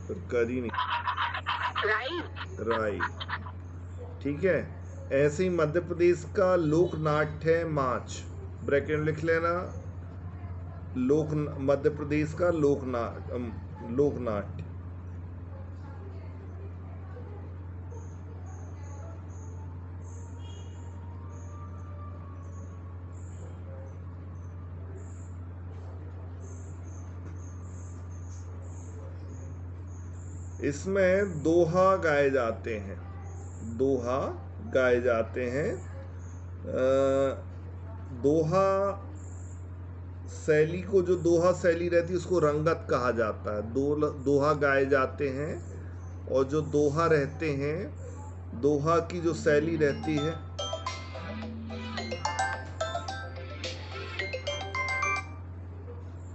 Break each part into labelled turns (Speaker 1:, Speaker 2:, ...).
Speaker 1: फिर करी नहीं, राई। ठीक है। ऐसे ही मध्य प्रदेश का लोक नाट्य है माच, ब्रैकेट में लिख लेना। मध्य प्रदेश का लोकनाट्य। इसमें दोहा गाए जाते हैं, दोहा गाए जाते हैं। दोहा शैली को, जो दोहा शैली रहती है उसको रंगत कहा जाता है। दोहा गाए जाते हैं, और जो दोहा रहते हैं, दोहा की जो शैली रहती है।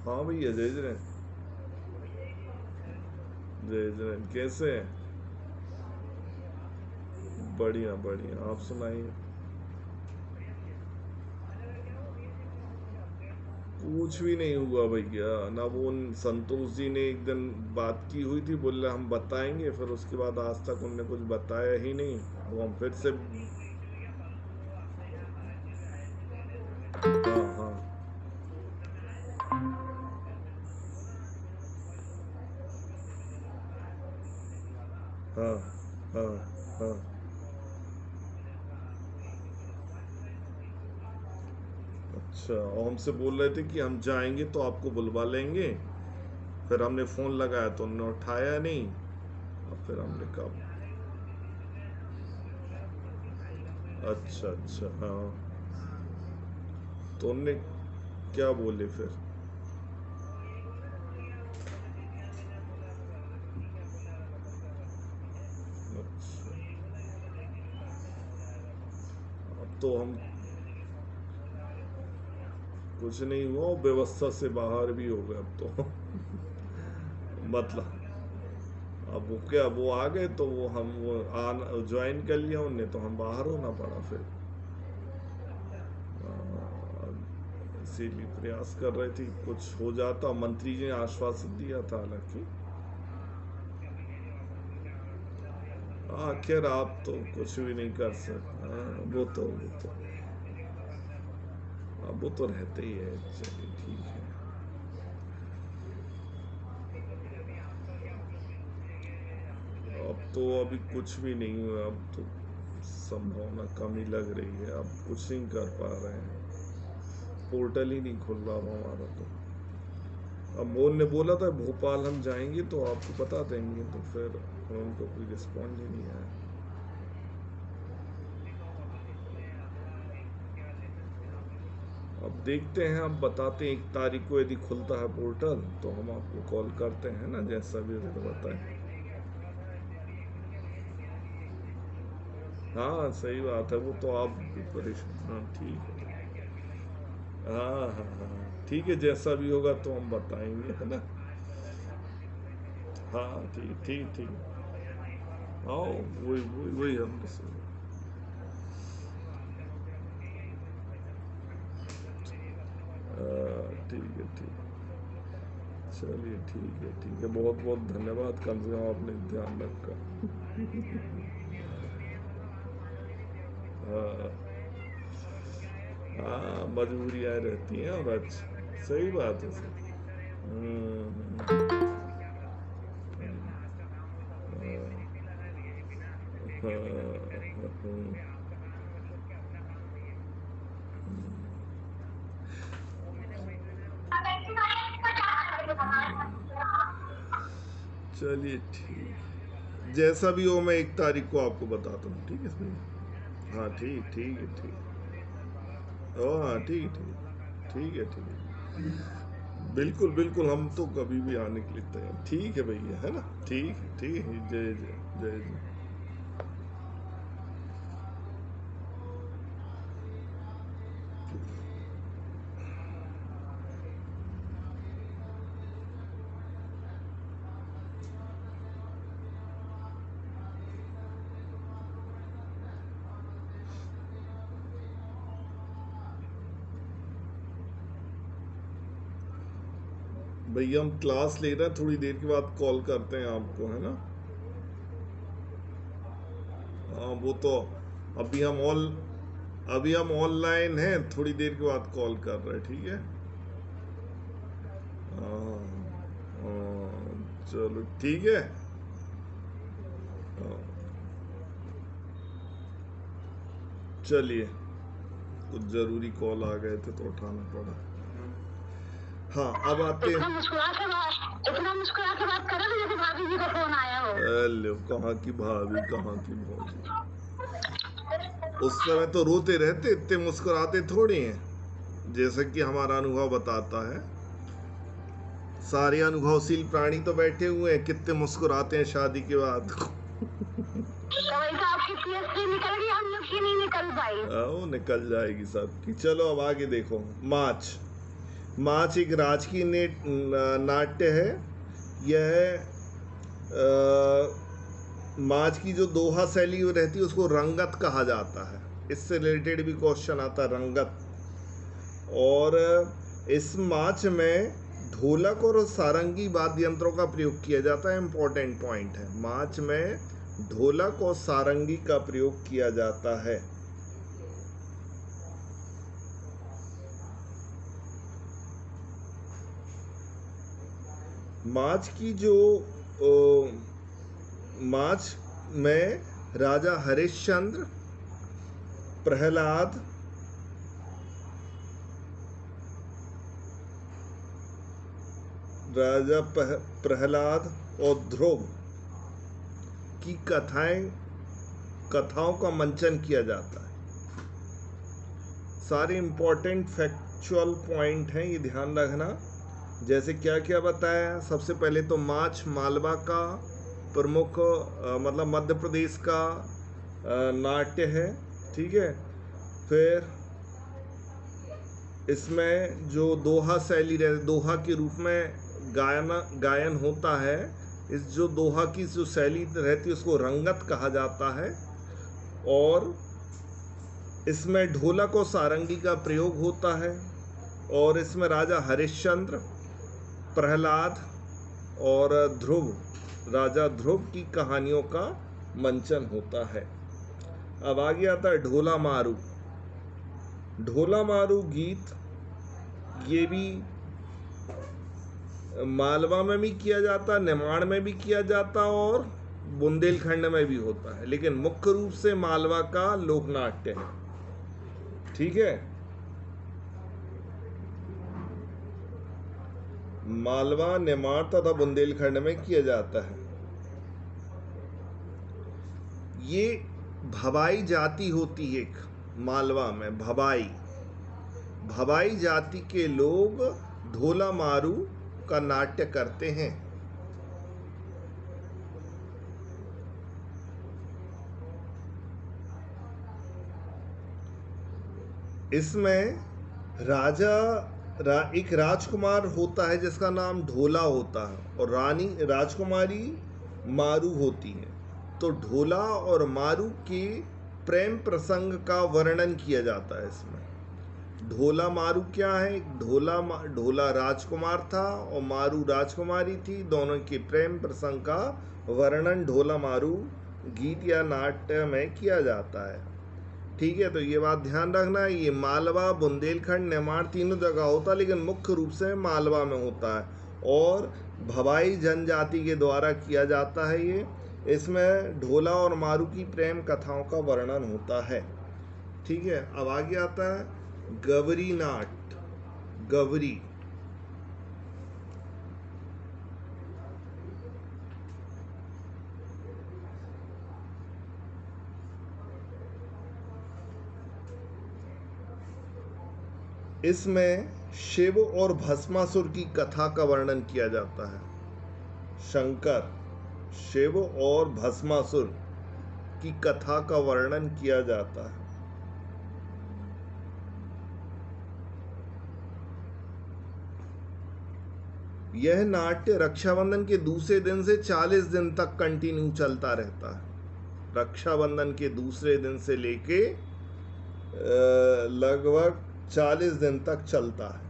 Speaker 1: हाँ भैया, जय जय। जय जय, कैसे हैं? बढ़िया बढ़िया, आप सुनाइए। कुछ भी नहीं हुआ भैया ना। वो उन संतोष जी ने एक दिन बात की हुई थी, बोले हम बताएंगे, फिर उसके बाद आज तक उनने कुछ बताया ही नहीं। वो हम फिर से। हाँ हाँ हाँ हाँ हाँ। अच्छा, और हमसे बोल रहे थे कि हम जाएंगे तो आपको बुलवा लेंगे। फिर हमने फ़ोन लगाया तो उन्होंने उठाया नहीं। और फिर हमने कहा। अच्छा अच्छा, हाँ। तो उनने क्या बोले फिर? अच्छा, अब तो हम, कुछ नहीं हुआ, व्यवस्था से बाहर भी हो गए अब तो। मतलब, अब वो क्या, वो आ गए तो वो हम वो आन ज्वाइन कर लिया उनने, तो हम बाहर होना पड़ा फिर। इसीलिए प्रयास कर रहे थे कुछ हो जाता। मंत्री जी ने आश्वासन दिया था हालांकि। आखिर आप तो कुछ भी नहीं कर सकते। हाँ, वो तो अब वो तो रहते ही है। चलिए ठीक है। अब तो अभी कुछ भी नहीं हुआ। अब तो संभावना कम ही लग रही है। अब कुछ नहीं कर पा रहे हैं। पोर्टल ही नहीं खुल रहा अब हमारा तो। अब मोहन ने बोला था भोपाल हम जाएंगे तो आपको बता देंगे, तो फिर उनको कोई रिस्पॉन्ड ही नहीं आया। अब देखते हैं, अब बताते हैं 1 तारीख को यदि खुलता है पोर्टल तो हम आपको कॉल करते हैं ना, जैसा भी होगा तो बताएं। हाँ सही बात है, वो तो आप भी परेशान। हाँ ठीक है। हाँ हाँ हाँ ठीक है, जैसा भी होगा तो हम बताएंगे, है ना। हाँ ठीक ठीक ठीक। आओ, वही वही वही हमने सुना। ठीक है ठीक। चलिए ठीक है, बहुत बहुत धन्यवाद, कम से कम आपने ध्यान रखा। हाँ हाँ, मजबूरियाँ रहती हैं, और अच्छा सही बात है सर। हम्म, हाँ, हाँ, चलिए ठीक। जैसा भी हो मैं 1 तारीख को आपको बताता हूँ, ठीक है भैया। हाँ ठीक ठीक है ठीक। ओ हाँ ठीक ठीक। ठीक है ठीक है। बिल्कुल बिल्कुल, हम तो कभी भी आने के लिए तैयार। ठीक है भैया, है ना। ठीक है, जय जय। जय जय। भैया हम क्लास ले रहे हैं, थोड़ी देर के बाद कॉल करते हैं आपको, है ना? हाँ वो तो अभी हम ऑनलाइन हैं, थोड़ी देर के बाद कॉल कर रहे हैं, ठीक है? हाँ, हाँ, चलो ठीक है। हाँ, चलिए, कुछ जरूरी कॉल आ गए थे तो उठाना पड़ा। हाँ, अब आते हैं। इतना मुस्कुरा के बात कर रहे हो जैसे भाभी जी का फोन आया हो। हेलो, कहाँ की भाभी, कहाँ की भौजी? उस समय तो रोते रहते, इतने मुस्कुराते थोड़ी हैं, जैसे कि हमारा अनुभव बताता है। सारे अनुभवशील प्राणी तो बैठे हुए हैं, कितने मुस्कुराते हैं शादी के बाद। निकल गई, हम लोग की नहीं निकल पाई। वो निकल जाएगी सबकी। चलो अब आगे देखो। माच एक राजकीय नाट्य है। यह माच की जो दोहा शैली रहती है उसको रंगत कहा जाता है। इससे रिलेटेड भी क्वेश्चन आता है, रंगत। और इस माच में ढोलक और सारंगी वाद्य यंत्रों का प्रयोग किया जाता है। इंपॉर्टेंट पॉइंट है, माच में ढोलक और सारंगी का प्रयोग किया जाता है। माच की जो माच में राजा हरिश्चंद्र, प्रहलाद, प्रहलाद और ध्रुव की कथाओं का मंचन किया जाता है। सारे इंपॉर्टेंट फैक्चुअल पॉइंट हैं, ये ध्यान रखना। जैसे क्या क्या बताया, सबसे पहले तो माच मालवा का प्रमुख मतलब मध्य प्रदेश का नाट्य है, ठीक है। फिर इसमें जो दोहा शैली दोहा के रूप में गायन होता है। इस जो दोहा की जो शैली रहती है उसको रंगत कहा जाता है। और इसमें ढोलक और सारंगी का प्रयोग होता है। और इसमें राजा हरिश्चंद्र, प्रहलाद और राजा ध्रुव की कहानियों का मंचन होता है। अब आगे आता है ढोला मारू। ढोला मारू गीत, ये भी मालवा में भी किया जाता, निमाड़ में भी किया जाता और बुंदेलखंड में भी होता है, लेकिन मुख्य रूप से मालवा का लोकनाट्य है, ठीक है। मालवा, निमाड़ तथा बुंदेलखंड में किया जाता है। ये भवाई जाति होती है एक मालवा में, भवाई जाति के लोग ढोला मारू का नाट्य करते हैं। इसमें एक राजकुमार होता है जिसका नाम ढोला होता है और रानी राजकुमारी मारू होती है। तो ढोला और मारू के प्रेम प्रसंग का वर्णन किया जाता है इसमें। ढोला मारू क्या है? ढोला राजकुमार था और मारू राजकुमारी थी, दोनों के प्रेम प्रसंग का वर्णन ढोला मारू गीत या नाट्य में किया जाता है, ठीक है। तो ये बात ध्यान रखना है, ये मालवा, बुंदेलखंड, निमाड़ तीनों जगह होता है, लेकिन मुख्य रूप से मालवा में होता है और भवाई जनजाति के द्वारा किया जाता है ये। इसमें ढोला और मारू की प्रेम कथाओं का वर्णन होता है, ठीक है। अब आगे आता है गवरी नाट। गवरी इसमें शिव और भस्मासुर की कथा का वर्णन किया जाता है। शंकर, शिव और भस्मासुर की कथा का वर्णन किया जाता है। यह नाट्य रक्षाबंधन के दूसरे दिन से 40 दिन तक कंटिन्यू चलता रहता है। रक्षाबंधन के दूसरे दिन से लेके लगभग 40 दिन तक चलता है।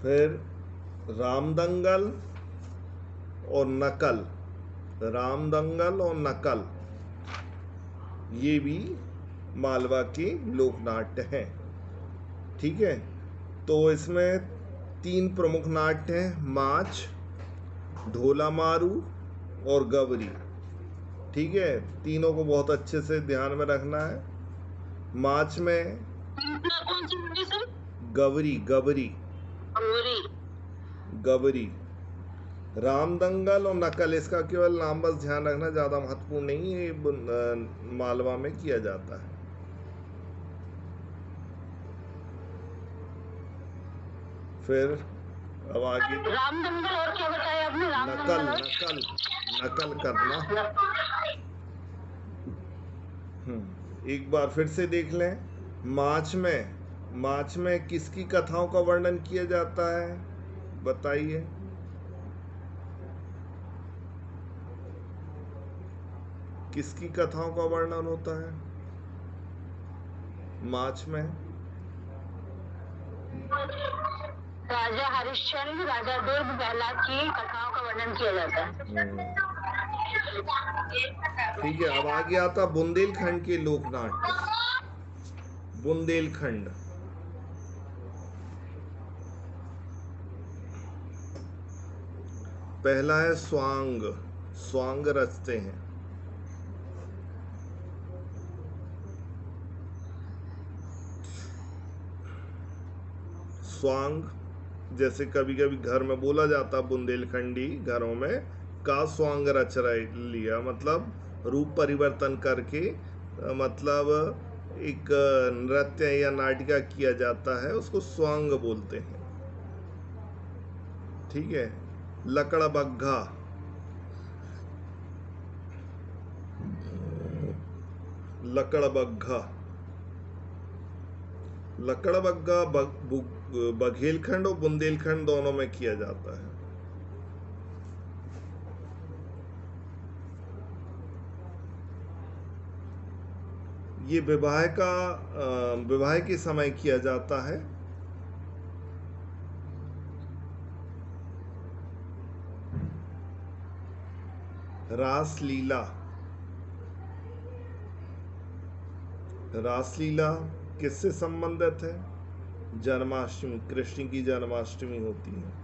Speaker 1: फिर रामदंगल और नकल, रामदंगल और नकल ये भी मालवा के लोकनाट्य हैं। ठीक है, तो इसमें 3 प्रमुख नाट्य हैं, माच, ढोला मारू और गवरी। ठीक है, तीनों को बहुत अच्छे से ध्यान में रखना है। माच में
Speaker 2: कौन सी मूवी सर?
Speaker 1: गवरी, गवरी, गवरी। रामदंगल और नकल, इसका केवल नाम बस ध्यान रखना, ज्यादा महत्वपूर्ण नहीं है, ये मालवा में किया जाता है। फिर अब आगे
Speaker 2: रामदंगल और क्या बताया आपने?
Speaker 1: नकल, नकल, नकल करना। एक बार फिर से देख लें। माच में किसकी कथाओं का वर्णन किया जाता है, बताइए। किसकी कथाओं का वर्णन होता है माच में?
Speaker 2: राजा हरिश्चंद्र, राजा दुर्ग, प्रहलाद की कथाओं का वर्णन किया जाता है।
Speaker 1: ठीक है, अब आगे आता बुंदेलखंड के लोकनाट्य। बुंदेलखंड, पहला है स्वांग। स्वांग रचते हैं। स्वांग, जैसे कभी कभी घर में बोला जाता, बुंदेलखंडी घरों में का स्वांग रच लिया, मतलब रूप परिवर्तन करके, मतलब एक नृत्य या नाटिका किया जाता है, उसको स्वांग बोलते हैं। ठीक है, लकड़बग्घा, लकड़बग्घा, लकड़बग्घा बघेलखंड और बुंदेलखंड दोनों में किया जाता है। ये विवाह के समय किया जाता है। रासलीला, रासलीला किससे संबंधित है? जन्माष्टमी, कृष्ण की जन्माष्टमी होती है।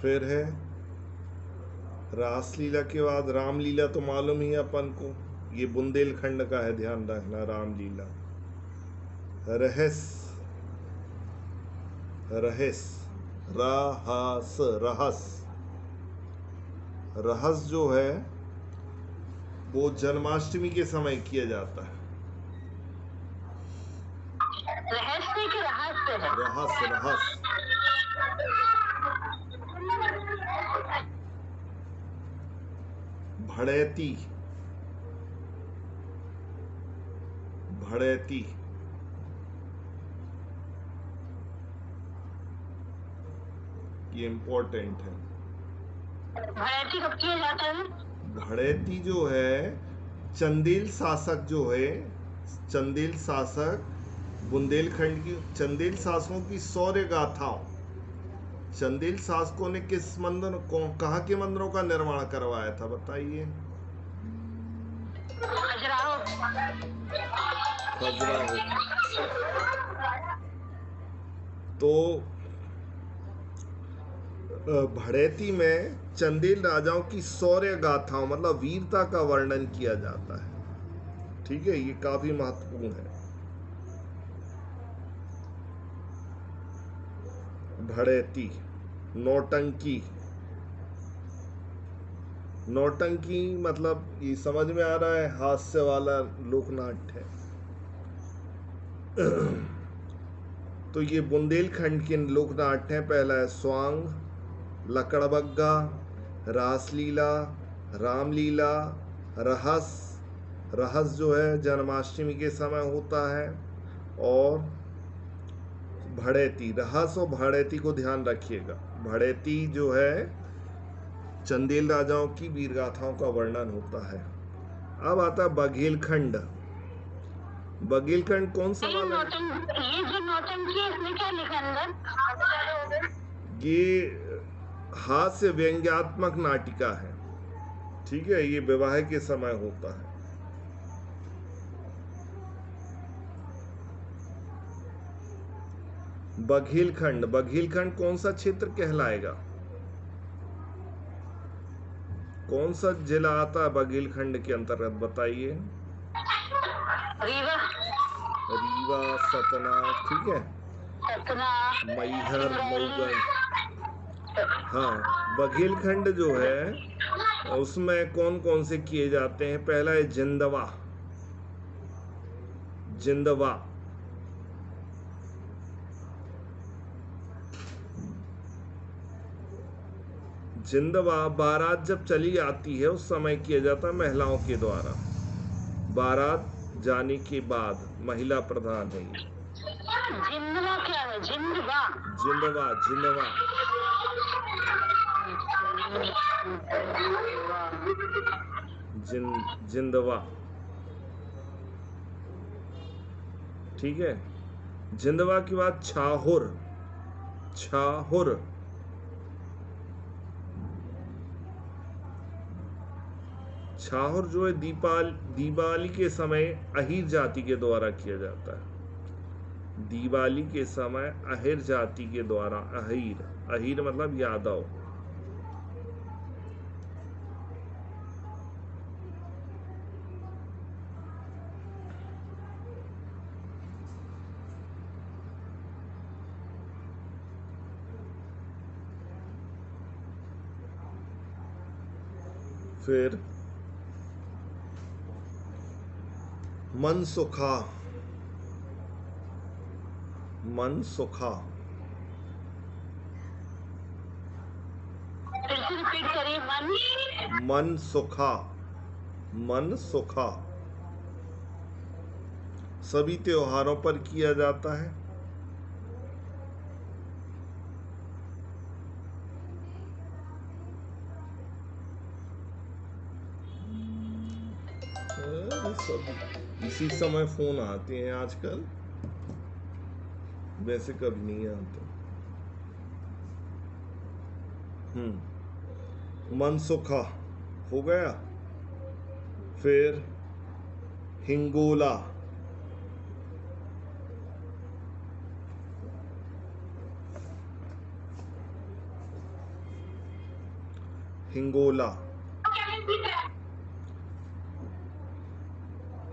Speaker 1: फिर है रासलीला के बाद रामलीला, तो मालूम ही है अपन को, ये बुंदेलखंड का है, ध्यान रखना। रामलीला, रहस, रहस, रहस, रहस, रहस जो है वो जन्माष्टमी के समय किया जाता है।
Speaker 2: रहस्य के रहस्य है?
Speaker 1: रहस, रहस। भड़ैती, भड़ैती, ये इंपॉर्टेंट है।
Speaker 2: भड़ैती कब किया जाता है?
Speaker 1: भड़ैती जो है, चंदेल शासक जो है, चंदेल शासक, बुंदेलखंड की चंदेल शासकों की शौर्य गाथाओं, चंदेल शासकों ने किस मंदिर को, कहाँ के मंदिरों का निर्माण करवाया था, बताइए।
Speaker 2: खजुराहो।
Speaker 1: खजुराहो। तो भड़ैती में चंदेल राजाओं की शौर्य गाथाओं, मतलब वीरता का वर्णन किया जाता है। ठीक है, ये काफी महत्वपूर्ण है। भड़ैती। नौटंकी, नौटंकी मतलब ये समझ में आ रहा है, हास्य वाला लोकनाट्य है। तो ये बुंदेलखंड के लोकनाट्य हैं। पहला है स्वांग, लकड़बग्घा, रासलीला, रामलीला, रहस। रहस जो है जन्माष्टमी के समय होता है, और भड़ैती, रहस और भड़ैती को ध्यान रखिएगा। भड़ैती जो है चंदेल राजाओं की वीर गाथाओं का वर्णन होता है। अब आता है बघेलखंड। बघेलखंड कौन सा वाला?
Speaker 2: ये जो नौटंकी है इसमें क्या लिखा अंदर?
Speaker 1: ये हास्य व्यंग्यात्मक नाटिका है, ठीक है। ये विवाह के समय होता है। बघेलखंड, बघेलखंड कौन सा क्षेत्र कहलाएगा? कौन सा जिला आता है बघेलखंड के अंतर्गत, बताइए।
Speaker 2: रीवा,
Speaker 1: रीवा, सतना, ठीक है,
Speaker 2: सतना,
Speaker 1: मैहर, मऊगंज। हाँ, बघेलखंड जो है उसमें कौन कौन से किए जाते हैं? पहला है जिंदवा। जिंदवा जिंदवा बारात जब चली आती है उस समय किया जाता है महिलाओं के द्वारा। बारात जाने के बाद महिला प्रधान है ये।
Speaker 2: जिंदवा क्या है? जिंदवा,
Speaker 1: जिंदवा, जिंदवा, जिंदवा, ठीक है। जिंदवा के बाद छाहुर। छाहुर, छाहुर जो है दिवाली के समय अहीर जाति के द्वारा किया जाता है। दिवाली के समय अहीर जाति के द्वारा, अहीर, अहीर मतलब यादव। फिर मनसुखा। मनसुखा,
Speaker 2: फिर से रिपीट करिए।
Speaker 1: मनसुखा, मनसुखा सभी त्योहारों पर किया जाता है। सब इसी समय फोन आते हैं आजकल, वैसे कभी नहीं आते। मनसुखा हो गया। फिर हिंगोला। हिंगोला,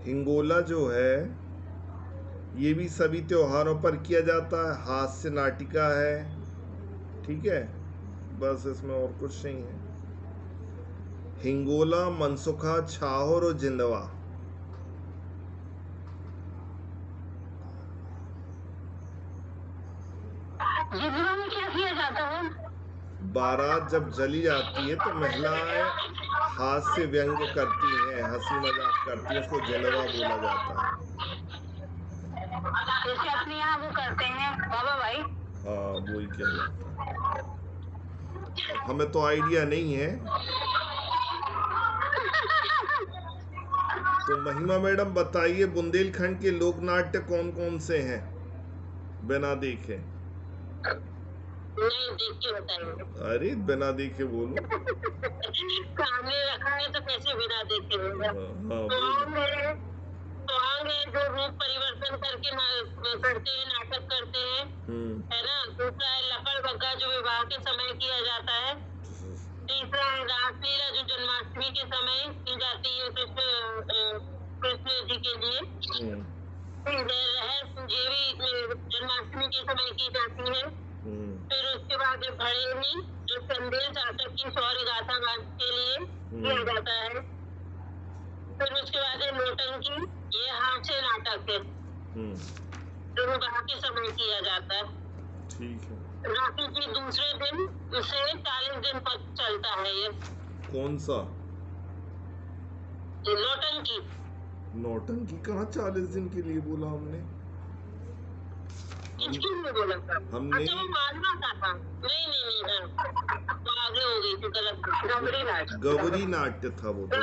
Speaker 1: हिंगोला जो है ये भी सभी त्योहारों पर किया जाता है। हास्य नाटिका है, ठीक है। बस इसमें और कुछ नहीं है। हिंगोला, मनसुखा, छाहुर और जिंदवा।
Speaker 2: जिंदवा में क्या किया जाता है?
Speaker 1: बारात जब जली जाती है तो महिलाएं हास्य व्यंग करती हैं, हंसी मजाक करती हैं, उसको जिंदवा बोला जाता है।
Speaker 2: जैसे अपने यहाँ वो करते हैं बाबा भाई।
Speaker 1: हाँ, वो ही कहलाता है। अब हमें तो आइडिया नहीं है, तो महिमा मैडम बताइए बुंदेलखंड के लोक नाट्य कौन कौन से हैं बिना देखे?
Speaker 2: नहीं देख के बताइए।
Speaker 1: अरे बिना देखे बोलो।
Speaker 2: सामने रखा है तो कैसे बिना देखे बोलो?
Speaker 1: हाँ,
Speaker 2: सॉन्ग है जो रूप परिवर्तन करके करते हैं, नाटक करते हैं, है ना। दूसरा है लकड़ बग्गा जो विवाह के समय किया जाता है। तीसरा है रासलीला जो जन्माष्टमी के समय की जाती है कृष्ण जी के लिए। रहस्य ये भी जन्माष्टमी के समय की जाती है। फिर उसके बाद भड़ेनी जो चंदेल जातक की सौर्य गाथा के लिए किया जाता है। फिर उसके बाद है नौटंकी, ये हास्य नाटक है जो विवाह के समय किया जाता है।
Speaker 1: ठीक है।
Speaker 2: राखी की दूसरे दिन से 40 दिन तक चलता है ये।
Speaker 1: कौन सा?
Speaker 2: नौटंकी।
Speaker 1: नौटंकी कहाँ 40 दिन के लिए बोला हमने?
Speaker 2: किसकी ने बोला था?
Speaker 1: हमने
Speaker 2: अच्छा वो मालवा का था। नहीं तो आगे हो गई थी गलत।
Speaker 1: गौरी नाट्य था वो तो।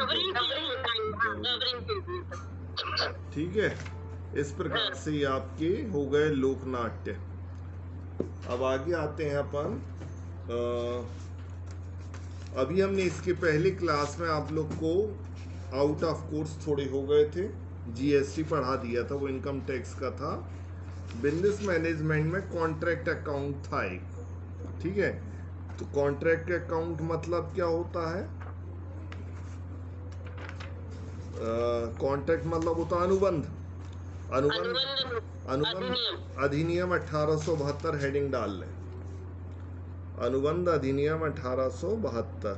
Speaker 1: ठीक है, इस प्रकार से आपके हो गए लोकनाट्य। अब आगे आते हैं अपन। अभी हमने इसके पहले क्लास में आप लोग को आउट ऑफ कोर्स थोड़े हो गए थे, जीएसटी पढ़ा दिया था, वो इनकम टैक्स का था। बिजनेस मैनेजमेंट में कॉन्ट्रैक्ट अकाउंट था एक, ठीक है। तो कॉन्ट्रैक्ट अकाउंट मतलब क्या होता है? कॉन्ट्रैक्ट मतलब होता है अनुबंध। अनुबंध अधिनियम 1872 हेडिंग डाल लें, अनुबंध अधिनियम 1872।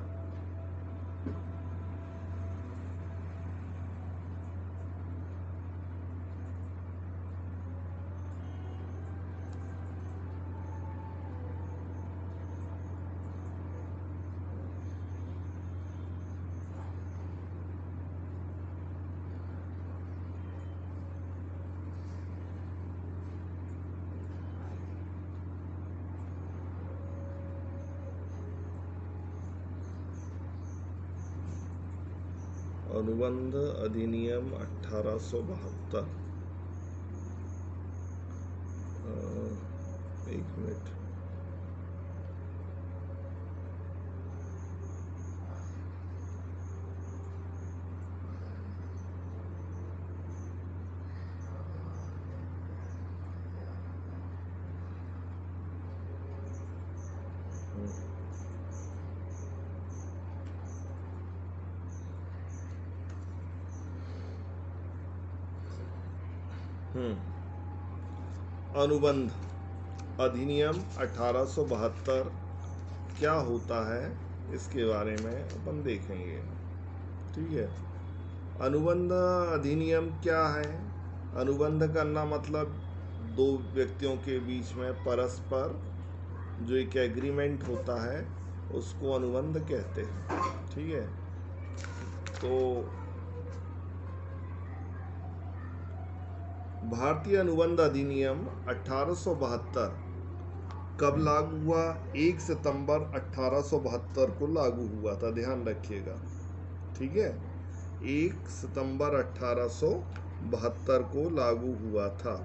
Speaker 1: अनुबंध अधिनियम 1872। एक मिनट, अनुबंध अधिनियम 1872 क्या होता है इसके बारे में अपन देखेंगे, ठीक है। अनुबंध अधिनियम क्या है? अनुबंध करना मतलब दो व्यक्तियों के बीच में परस्पर जो एक एग्रीमेंट होता है उसको अनुबंध कहते हैं, ठीक है। तो भारतीय अनुबंध अधिनियम 1872 कब लागू हुआ? 1 सितंबर 1872 को लागू हुआ था, ध्यान रखिएगा, ठीक है। 1 सितंबर 1872 को लागू हुआ था।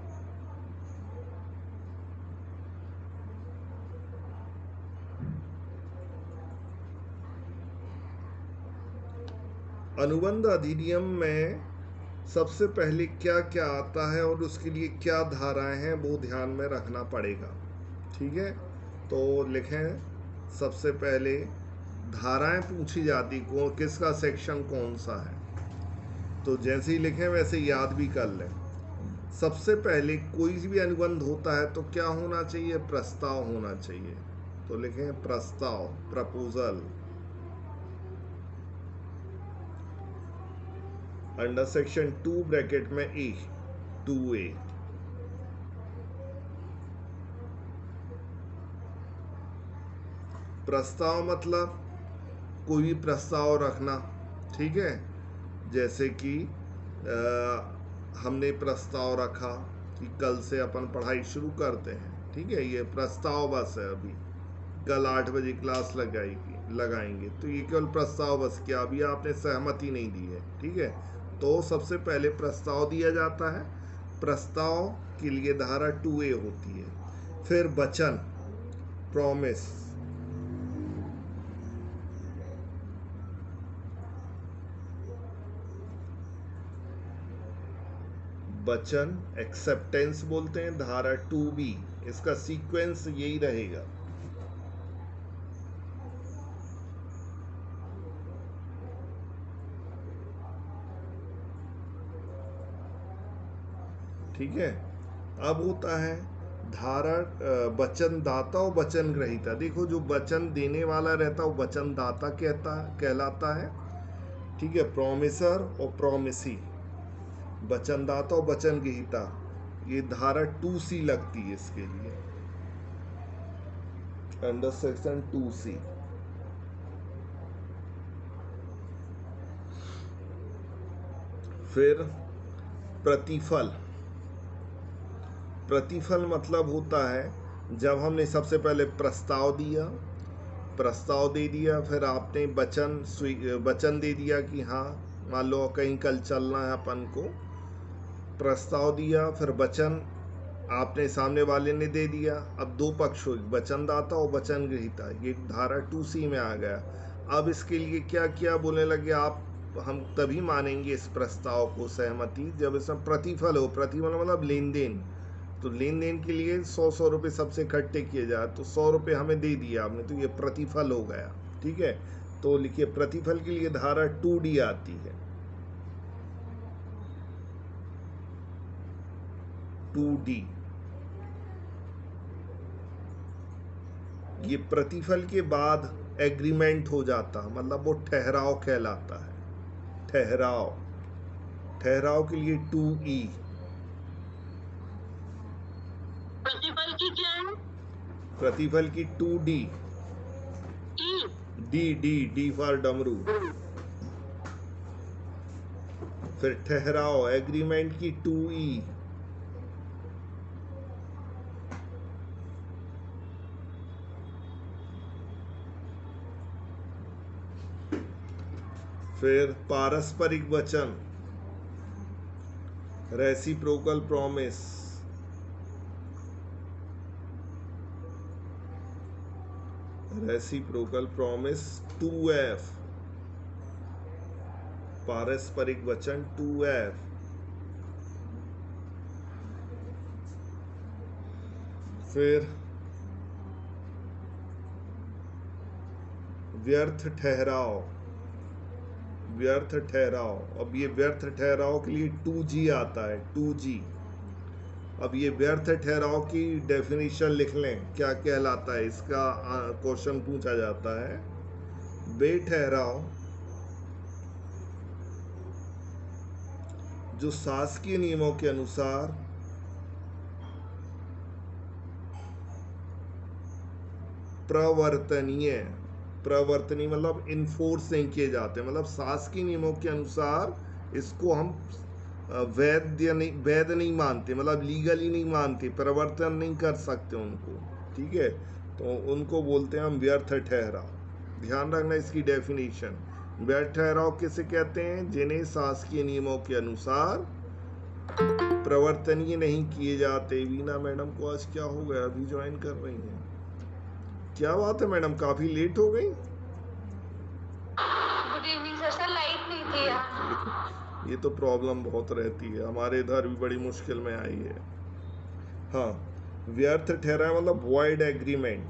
Speaker 1: अनुबंध अधिनियम में सबसे पहले क्या क्या आता है और उसके लिए क्या धाराएं हैं वो ध्यान में रखना पड़ेगा, ठीक है। तो लिखें, सबसे पहले धाराएं पूछी जाती को किसका सेक्शन कौन सा है, तो जैसे ही लिखें वैसे याद भी कर लें। सबसे पहले कोई भी अनुबंध होता है तो क्या होना चाहिए? प्रस्ताव होना चाहिए। तो लिखें प्रस्ताव, प्रपोजल। अंडर सेक्शन 2 ब्रैकेट में ए, 2A। प्रस्ताव मतलब कोई भी प्रस्ताव रखना, ठीक है। जैसे कि हमने प्रस्ताव रखा कि कल से अपन पढ़ाई शुरू करते हैं, ठीक है। ये प्रस्ताव बस है, अभी कल 8 बजे क्लास लगाएंगे, तो ये केवल प्रस्ताव बस, क्या अभी आपने सहमति नहीं दी है, ठीक है। तो सबसे पहले प्रस्ताव दिया जाता है, प्रस्ताव के लिए धारा 2A होती है। फिर वचन, प्रॉमिस, वचन एक्सेप्टेंस बोलते हैं, धारा 2B। इसका सीक्वेंस यही रहेगा, ठीक है। अब होता है धारा वचन दाता और वचन ग्रहीता। देखो, जो वचन देने वाला रहता है वो वचन दाता कहलाता है, ठीक है। प्रोमिसर और प्रोमिसी, वचन दाता और वचन ग्रहीता, ये धारा 2C लगती है इसके लिए, अंडर सेक्शन 2C। फिर प्रतिफल, प्रतिफल मतलब होता है जब हमने सबसे पहले प्रस्ताव दे दिया, फिर आपने वचन दे दिया कि हाँ मान लो कहीं कल चलना है अपन को, प्रस्ताव दिया, फिर वचन आपने सामने वाले ने दे दिया। अब दो पक्ष हुए, वचनदाता और वचन ग्रहीता, ये धारा 2C में आ गया। अब इसके लिए क्या किया, बोलने लगे आप हम तभी मानेंगे इस प्रस्ताव को सहमति जब इसमें प्रतिफल हो। प्रतिफल मतलब लेन देन, तो लेन देन के लिए 100 रुपये सबसे इकट्ठे किए जाए, तो 100 रुपये हमें दे दिया आपने, तो ये प्रतिफल हो गया। ठीक है, तो लिखिए प्रतिफल के लिए धारा 2D आती है, 2D। ये प्रतिफल के बाद एग्रीमेंट हो जाता, मतलब वो ठहराव कहलाता है। ठहराव के लिए 2E।
Speaker 2: प्रतिफल की क्या है?
Speaker 1: प्रतिफल की 2D। डी फॉर डमरू। फिर ठहराव एग्रीमेंट की 2E। फिर पारस्परिक वचन, reciprocal promise. Reciprocal promise 2F। पारस्परिक वचन 2F। फिर व्यर्थ ठहराव। अब ये व्यर्थ ठहराव के लिए 2G आता है, 2G। अब ये व्यर्थ ठहराव की डेफिनेशन लिख लें, क्या कहलाता है इसका, क्वेश्चन पूछा जाता है। बेठहराव जो शासकीय नियमों के अनुसार प्रवर्तनीय मतलब इन्फोर्स नहीं किए जाते, मतलब शासकीय नियमों के अनुसार इसको हम वैध नहीं मानते, मतलब लीगली नहीं मानते, प्रवर्तन नहीं कर सकते उनको। ठीक है, तो उनको बोलते हैं हम व्यर्थ ठहराव। ध्यान रखना इसकी डेफिनेशन। व्यर्थ ठहराव किसे कहते हैं, जिन्हें शासकीय नियमों के अनुसार प्रवर्तनीय नहीं किए जाते। वीना मैडम को आज क्या हो गया, अभी ज्वाइन कर रही हैं, क्या बात है मैडम, काफी लेट हो गई।
Speaker 2: गुड इवनिंग सर, लाइट नहीं थी।
Speaker 1: ये तो प्रॉब्लम बहुत रहती है, हमारे इधर भी बड़ी मुश्किल में आई है। हाँ, व्यर्थ ठहराव मतलब वॉइड एग्रीमेंट।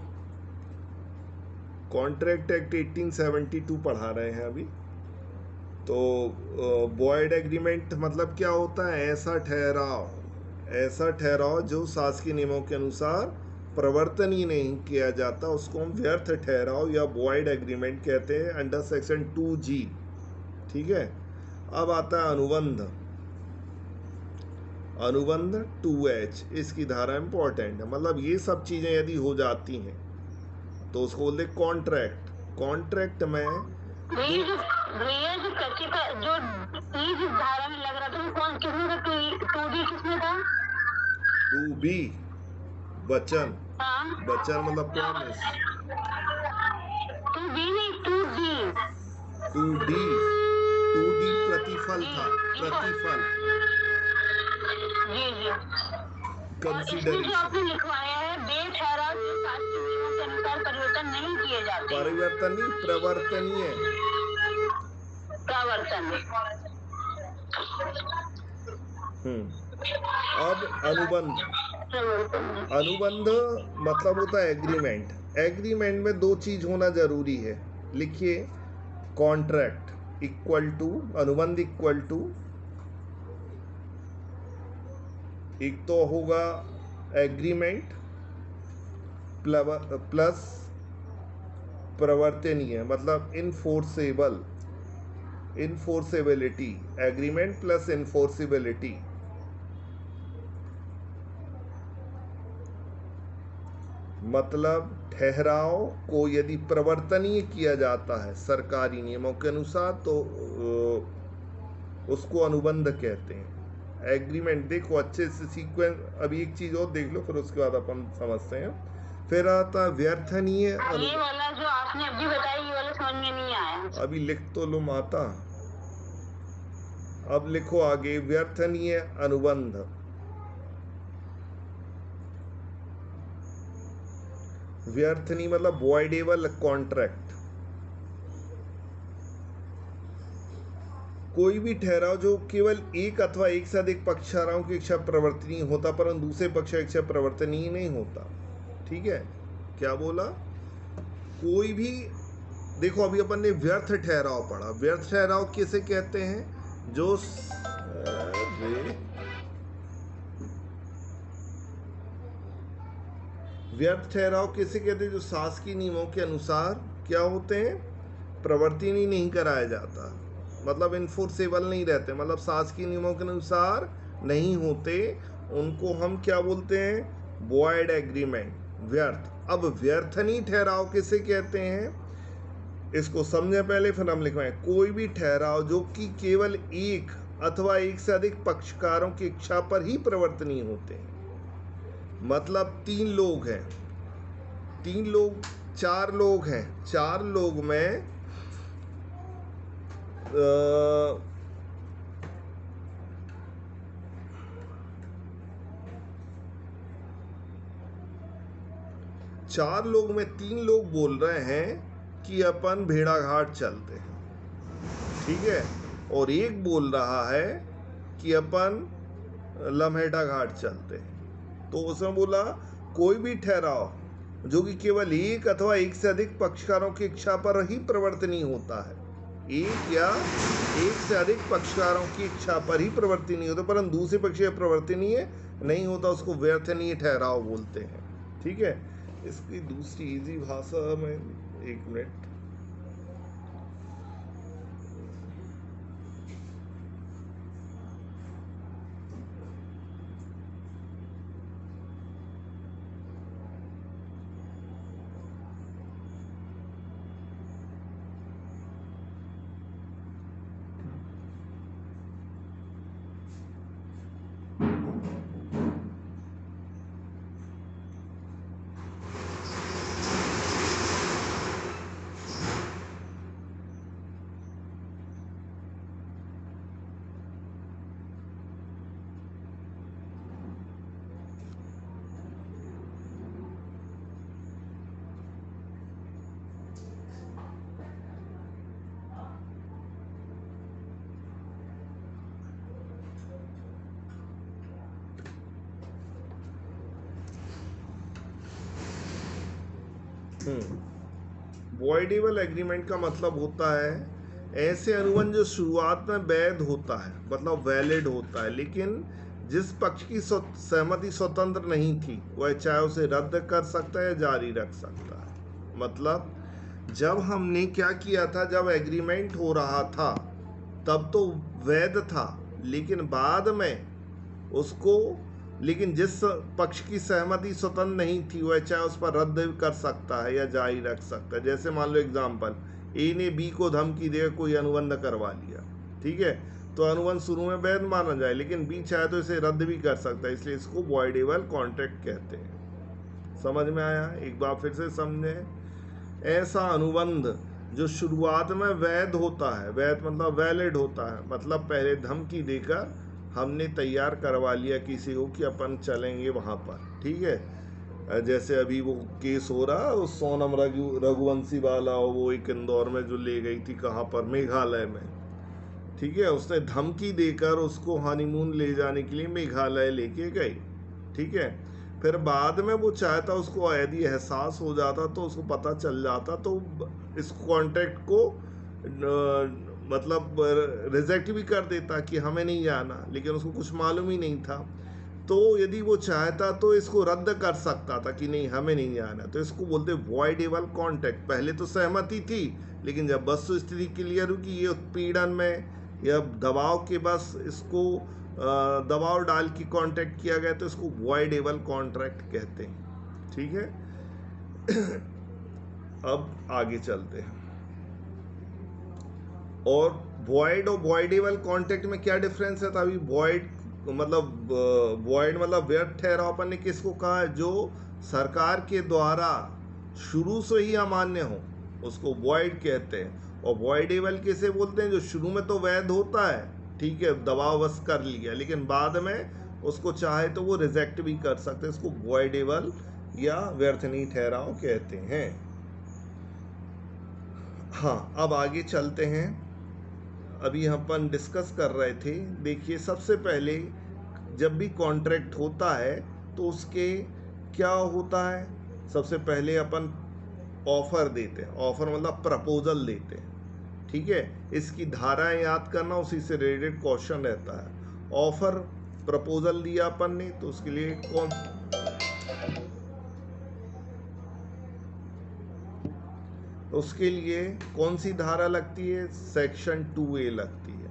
Speaker 1: कॉन्ट्रैक्ट एक्ट 1872 पढ़ा रहे हैं अभी, तो वॉइड एग्रीमेंट मतलब क्या होता है, ऐसा ठहराव जो शासकीय नियमों के अनुसार प्रवर्तन ही नहीं किया जाता, उसको हम व्यर्थ ठहराव या वॉइड एग्रीमेंट कहते हैं, अंडर सेक्शन 2G। ठीक है, अब आता है अनुबंध 2H। इसकी धारा इंपॉर्टेंट है, मतलब ये सब चीजें यदि हो जाती हैं तो उसको बोलते कॉन्ट्रैक्ट में
Speaker 2: भैया जो प्रतिफल जो इस धारा में लग रहा था, कौन किसमें था, 2D किसमें था?
Speaker 1: 2B वचन।
Speaker 2: हाँ?
Speaker 1: वचन मतलब प्रॉमिस।
Speaker 2: 2B नहीं, 2D।
Speaker 1: 2D प्रतिफल था, प्रतिफल
Speaker 2: जी।
Speaker 1: कंसीडरेशन।
Speaker 2: जो आपने लिखवाया है, बेठहराव जो शासकीय नियमों के अनुसार परिवर्तन नहीं किए जाते।
Speaker 1: परिवर्तनीय, प्रवर्तनीय। अब अनुबंध मतलब होता है एग्रीमेंट में दो चीज होना जरूरी है। लिखिए कॉन्ट्रैक्ट इक्वल टू अनुबंध इक्वल टू, एक तो होगा एग्रीमेंट प्लस प्रवर्तनीय मतलब इनफोर्सेबिलिटी। एग्रीमेंट प्लस इनफोर्सेबिलिटी मतलब ठहराव को यदि प्रवर्तनीय किया जाता है सरकारी नियमों के अनुसार तो उसको अनुबंध कहते हैं। एग्रीमेंट देखो अच्छे से सीक्वेंस, अभी एक चीज और देख लो फिर उसके बाद अपन समझते हैं। फिर आता व्यर्थनीय
Speaker 2: ये वाला जो आपने अभी बताया ये वाला समझ में नहीं आया।
Speaker 1: अभी लिख तो लो माता, अब लिखो आगे व्यर्थनीय अनुबंध। व्यर्थनीय मतलब वॉइडेबल कॉन्ट्रैक्ट, कोई भी ठहराव जो केवल एक अथवा एक से अधिक पक्षकारों की इच्छा प्रवर्तनीय होता परंतु दूसरे पक्ष की इच्छा प्रवर्तनीय नहीं होता। ठीक है, क्या बोला? कोई भी, देखो अभी अपन ने व्यर्थ ठहराव पढ़ा, व्यर्थ ठहराव किसे कहते हैं? जो व्यर्थ ठहराव किसे कहते हैं? जो शासकीय नियमों के अनुसार क्या होते हैं? प्रवर्तनीय नहीं कराया जाता, मतलब इन्फोर्सेबल नहीं रहते, मतलब शासकीय नियमों के अनुसार नहीं होते, उनको हम क्या बोलते हैं? वॉइड एग्रीमेंट, व्यर्थ। अब व्यर्थनीय ठहराव किसे कहते हैं? इसको समझे पहले फिर हम लिखवाएं। कोई भी ठहराव जो कि केवल एक अथवा एक से अधिक पक्षकारों की इच्छा पर ही प्रवर्तनीय होते हैं। मतलब 3 लोग हैं, 3 लोग, 4 लोग हैं, 4 लोग में चार लोग में 3 लोग बोल रहे हैं कि अपन भेड़ाघाट चलते हैं, ठीक है, और एक बोल रहा है कि अपन लम्हेटा घाट चलते हैं। तो उसने बोला कोई भी ठहराव जो कि केवल एक अथवा एक से अधिक पक्षकारों की इच्छा पर ही प्रवर्तनीय होता है, एक या एक से अधिक पक्षकारों की इच्छा पर ही प्रवर्तनीय होता है परंतु दूसरे पक्ष का प्रवर्तनीय नहीं होता, उसको व्यर्थनीय ठहराव बोलते हैं। ठीक है, इसकी दूसरी इजी भाषा में, एक मिनट, वॉइडेबल एग्रीमेंट का मतलब होता है ऐसे अनुबंध जो शुरुआत में वैध होता है, मतलब वैलिड होता है, लेकिन जिस पक्ष की सहमति स्वतंत्र नहीं थी वह चाहे उसे रद्द कर सकता है या जारी रख सकता है। मतलब जब हमने क्या किया था, जब एग्रीमेंट हो रहा था तब तो वैध था, लेकिन बाद में उसको, लेकिन जिस पक्ष की सहमति स्वतंत्र नहीं थी वह चाहे उस पर रद्द कर सकता है या जारी रख सकता है। जैसे मान लो एग्जाम्पल, ए ने बी को धमकी देकर कोई अनुबंध करवा लिया, ठीक है, तो अनुबंध शुरू में वैध माना जाए लेकिन बी चाहे तो इसे रद्द भी कर सकता है, इसलिए इसको वॉइडेबल कॉन्ट्रैक्ट कहते हैं। समझ में आया? एक बार फिर से समझे। ऐसा अनुबंध जो शुरुआत में वैध होता है, वैध मतलब वैलिड होता है, मतलब पहले धमकी देकर हमने तैयार करवा लिया किसी को कि अपन चलेंगे वहाँ पर, ठीक है। जैसे अभी वो केस हो रहा, वो सोनम रघुवंशी वाला, वो एक इंदौर में जो ले गई थी, कहाँ पर, मेघालय में, ठीक है, उसने धमकी देकर उसको हनीमून ले जाने के लिए मेघालय लेके गई, ठीक है। फिर बाद में वो चाहता, उसको यदि एहसास हो जाता तो उसको पता चल जाता तो इस कॉन्ट्रैक्ट को मतलब रिजेक्ट भी कर देता कि हमें नहीं जाना, लेकिन उसको कुछ मालूम ही नहीं था, तो यदि वो चाहता तो इसको रद्द कर सकता था कि नहीं हमें नहीं जाना, तो इसको बोलते वॉइडेबल कॉन्ट्रैक्ट। पहले तो सहमति थी लेकिन जब वस्तु स्थिति क्लियर हुई कि ये उत्पीड़न में या दबाव के बस इसको दबाव डाल के कॉन्ट्रैक्ट किया गया तो इसको वॉइडेबल कॉन्ट्रैक्ट कहते हैं, ठीक है। अब आगे चलते हैं। और वॉइड और वॉइडेबल कॉन्ट्रैक्ट में क्या डिफरेंस है? तो अभी वॉइड मतलब वॉइड मतलब व्यर्थ ठहराव अपन ने किसको कहा है? जो सरकार के द्वारा शुरू से ही अमान्य हो उसको वॉइड कहते हैं। और वॉइडेबल किसे बोलते हैं? जो शुरू में तो वैध होता है, ठीक है, दबाव बस कर लिया, लेकिन बाद में उसको चाहे तो वो रिजेक्ट भी कर सकते हैं। इसको वॉइडेबल या व्यर्थ नहीं ठहराव कहते हैं। हाँ, अब आगे चलते हैं। अभी अपन डिस्कस कर रहे थे, देखिए सबसे पहले जब भी कॉन्ट्रैक्ट होता है तो उसके क्या होता है? सबसे पहले अपन ऑफर देते हैं। ऑफर मतलब प्रपोजल देते हैं, ठीक है। इसकी धाराएं याद करना, उसी से रिलेटेड क्वेश्चन रहता है। ऑफर प्रपोजल दिया अपन ने तो उसके लिए कौन सी धारा लगती है? सेक्शन 2A लगती है।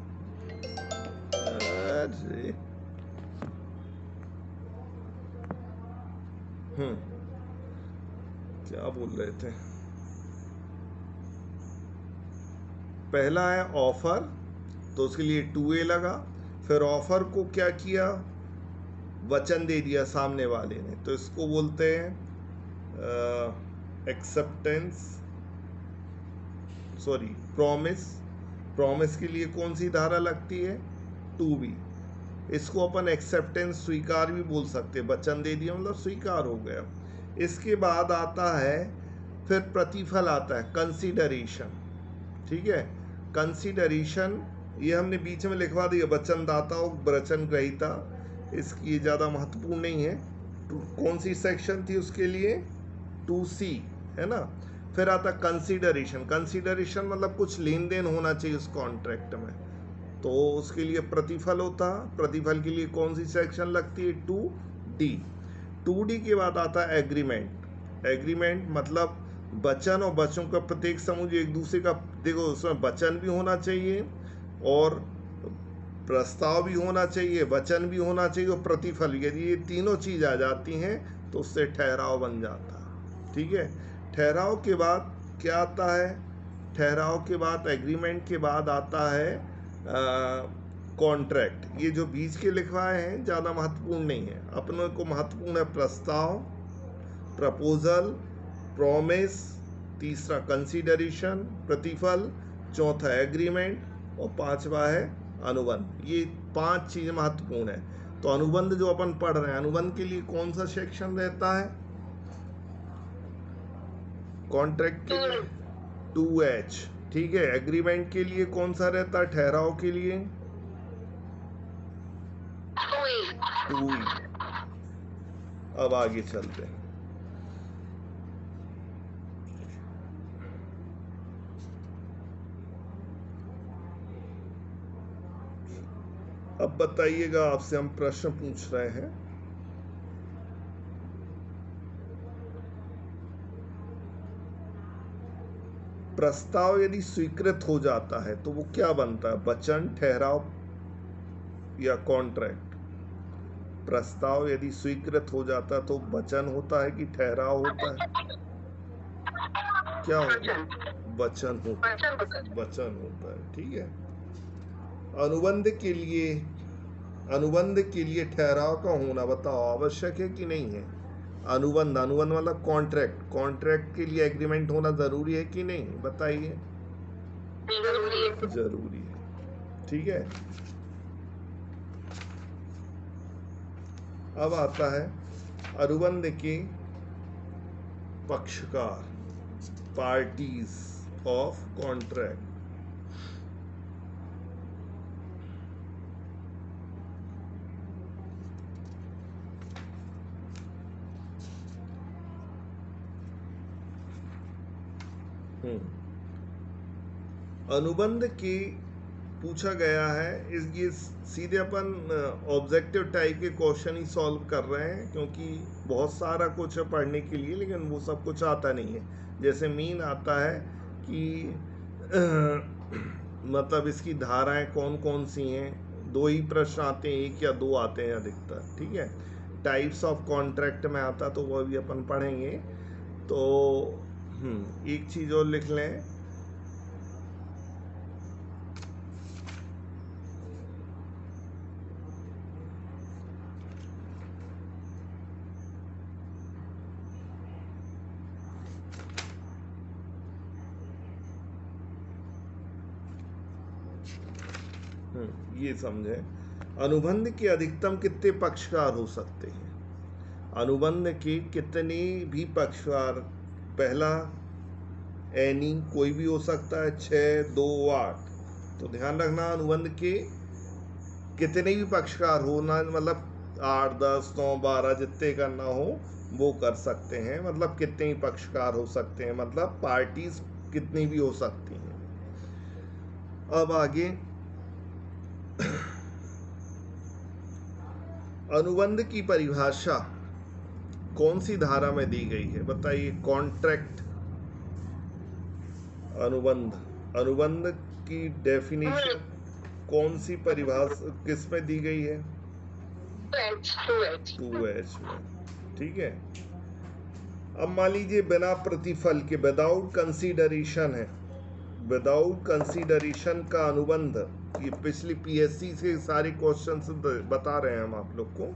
Speaker 1: अरे क्या बोल रहे थे? पहला है ऑफर, तो उसके लिए 2A लगा। फिर ऑफर को क्या किया? वचन दे दिया सामने वाले ने, तो इसको बोलते हैं एक्सेप्टेंस, सॉरी प्रॉमिस। प्रॉमिस के लिए कौन सी धारा लगती है? 2B। इसको अपन एक्सेप्टेंस स्वीकार भी बोल सकते हैं। वचन दे दिया मतलब स्वीकार हो गया। इसके बाद आता है फिर प्रतिफल आता है, कंसीडरेशन, ठीक है। कंसीडरेशन ये हमने बीच में लिखवा दिया, वचनदाता और वचन ग्रहीता, इसकी ज़्यादा महत्वपूर्ण नहीं है। कौन सी सेक्शन थी उसके लिए? 2C, है ना। फिर आता कंसीडरेशन। कंसीडरेशन मतलब कुछ लेन देन होना चाहिए उस कॉन्ट्रैक्ट में, तो उसके लिए प्रतिफल होता। प्रतिफल के लिए कौन सी सेक्शन लगती है? 2D। 2D के बाद आता है एग्रीमेंट। एग्रीमेंट मतलब वचन और वचनों का प्रत्येक समूह जो एक दूसरे का, देखो उसमें वचन भी होना चाहिए और प्रस्ताव भी होना चाहिए, वचन भी होना चाहिए और प्रतिफल। यदि ये तीनों चीज आ जाती हैं तो उससे ठहराव बन जाता है, ठीक है। ठहराव के बाद क्या आता है? ठहराव के बाद, एग्रीमेंट के बाद आता है कॉन्ट्रैक्ट। ये जो बीच के लिखवाए हैं ज़्यादा महत्वपूर्ण नहीं है। अपनों को महत्वपूर्ण है प्रस्ताव, प्रपोजल, प्रॉमिस, तीसरा कंसीडरेशन, प्रतिफल, चौथा एग्रीमेंट और पांचवा है अनुबंध। ये 5 चीज़ महत्वपूर्ण है। तो अनुबंध जो अपन पढ़ रहे हैं, अनुबंध के लिए कौन सा सेक्शन रहता है? कॉन्ट्रैक्ट के लिए 2H, ठीक है। एग्रीमेंट के लिए कौन सा रहता है? ठहराव के लिए 2E। अब आगे चलते हैं। अब बताइएगा, आपसे हम प्रश्न पूछ रहे हैं। प्रस्ताव यदि स्वीकृत हो जाता है तो वो क्या बनता है? वचन, ठहराव या कॉन्ट्रैक्ट? प्रस्ताव यदि स्वीकृत हो जाता तो वचन होता है कि ठहराव होता है? क्या होता है? वचन होता है। वचन होता है, ठीक है। अनुबंध के लिए ठहराव का होना बताओ आवश्यक है कि नहीं है? अनुबंध मतलब कॉन्ट्रैक्ट। कॉन्ट्रैक्ट के लिए एग्रीमेंट होना जरूरी है कि नहीं? बताइए। जरूरी है, ठीक है। अब आता है अनुबंध के पक्षकार, पार्टीज ऑफ कॉन्ट्रैक्ट। अनुबंध की पूछा गया है, ये सीधे अपन ऑब्जेक्टिव टाइप के क्वेश्चन ही सॉल्व कर रहे हैं, क्योंकि बहुत सारा कुछ है पढ़ने के लिए, लेकिन वो सब कुछ आता नहीं है। जैसे मीन आता है कि मतलब इसकी धाराएं कौन कौन सी हैं। 2 ही प्रश्न आते हैं, 1 या 2 आते हैं अधिकतर, ठीक है। टाइप्स ऑफ कॉन्ट्रैक्ट में आता तो वो भी अपन पढ़ेंगे। तो एक चीज़ और लिख लें, ये समझे। अनुबंध के अधिकतम कितने पक्षकार हो सकते हैं? अनुबंध के कितने भी पक्षकार, पहला एनी कोई भी हो सकता है, 6, 2, 8। तो ध्यान रखना, अनुबंध के कितने भी पक्षकार हो ना, मतलब 8, 10, 9, 12 जितने करना हो वो कर सकते हैं। मतलब कितने ही पक्षकार हो सकते हैं, मतलब पार्टीज कितनी भी हो सकती हैं। अब आगे अनुबंध की परिभाषा कौन सी धारा में दी गई है? बताइए। कॉन्ट्रैक्ट, अनुबंध, अनुबंध की डेफिनेशन कौन सी परिभाषा किस में दी गई है? 2H में। ठीक है। अब मान लीजिए बिना प्रतिफल के, विदाउट कंसीडरेशन है, विदाउट कंसीडरेशन का अनुबंध। ये पिछली पीएससी से सारे क्वेश्चन बता रहे हैं हम आप लोग को।